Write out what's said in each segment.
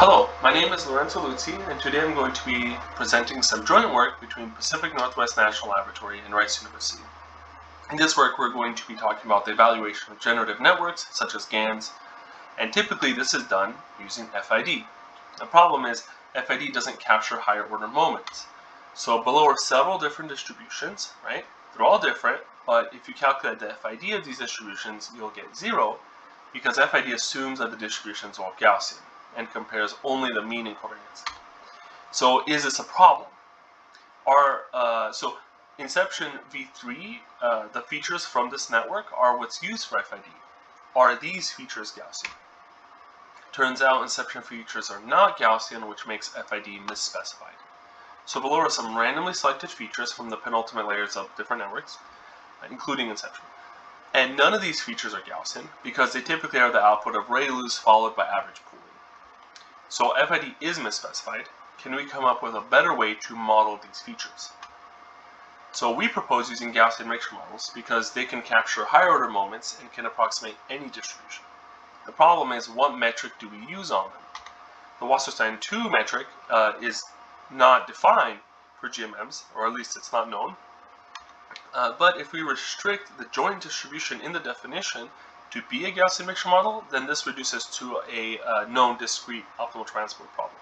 Hello, my name is Lorenzo Luzi, and today I'm going to be presenting some joint work between Pacific Northwest National Laboratory and Rice University. In this work, we're going to be talking about the evaluation of generative networks, such as GANs, and typically this is done using FID. The problem is, FID doesn't capture higher order moments. So below are several different distributions, right? They're all different, but if you calculate the FID of these distributions, you'll get 0, because FID assumes that the distributions are all Gaussian and compares only the mean covariance. So is this a problem? So Inception v3, the features from this network are what's used for FID. Are these features Gaussian? Turns out Inception features are not Gaussian, which makes FID misspecified. So below are some randomly selected features from the penultimate layers of different networks, including Inception. And none of these features are Gaussian because they typically are the output of Rayleigh followed by average pooling. So FID is misspecified. Can we come up with a better way to model these features? So we propose using Gaussian mixture models because they can capture higher order moments and can approximate any distribution. The problem is, what metric do we use on them? The Wasserstein 2 metric is not defined for GMMs, or at least it's not known. But if we restrict the joint distribution in the definition to be a Gaussian mixture model, then this reduces to a known discrete optimal transport problem.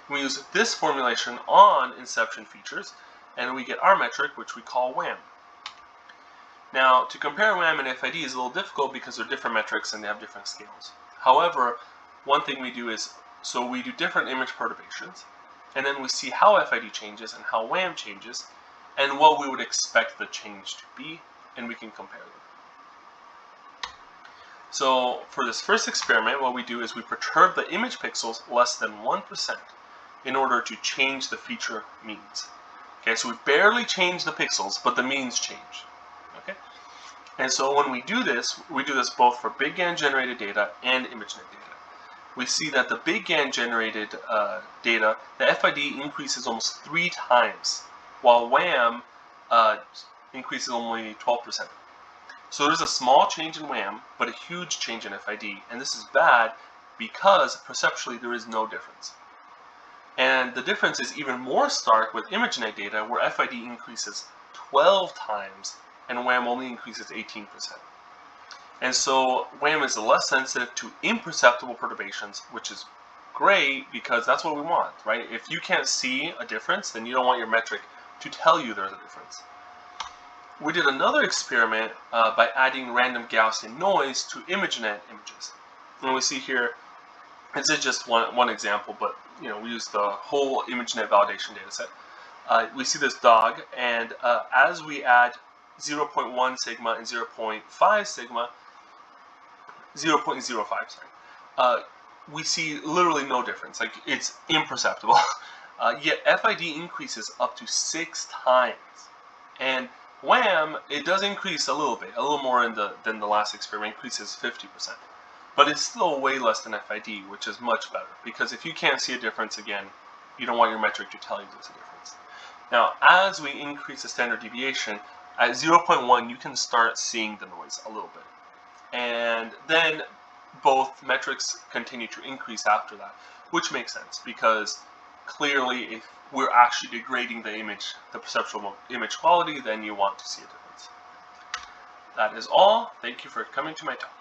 We use this formulation on Inception features, and we get our metric, which we call WAM. Now, to compare WAM and FID is a little difficult because they're different metrics and they have different scales. However, one thing we do is, so we do different image perturbations, and then we see how FID changes and how WAM changes, and what we would expect the change to be, and we can compare them. So for this first experiment, what we do is we perturb the image pixels less than 1% in order to change the feature means. Okay, so we barely change the pixels, but the means change. Okay, and so when we do this both for big GAN generated data and ImageNet data. We see that the big GAN generated data, the FID increases almost 3 times, while WAM increases only 12%. So there's a small change in WAM, but a huge change in FID, and this is bad because perceptually there is no difference. And the difference is even more stark with ImageNet data, where FID increases 12 times and WAM only increases 18%. And so WAM is less sensitive to imperceptible perturbations, which is great because that's what we want, right? If you can't see a difference, then you don't want your metric to tell you there's a difference. We did another experiment by adding random Gaussian noise to ImageNet images. And we see here, this is just one example, but we use the whole ImageNet validation dataset. We see this dog, and as we add 0.1 sigma and 0.5 sigma, 0.05, sorry, we see literally no difference. Like, it's imperceptible. Yet FID increases up to 6 times. And WAM, it does increase a little more than the last experiment, increases 50%. But it's still way less than FID, which is much better. Because if you can't see a difference, again, you don't want your metric to tell you there's a difference. Now, as we increase the standard deviation, at 0.1, you can start seeing the noise a little bit. And then both metrics continue to increase after that, which makes sense, because clearly if we're actually degrading the image, the perceptual image quality, then you want to see a difference. That is all. Thank you for coming to my talk.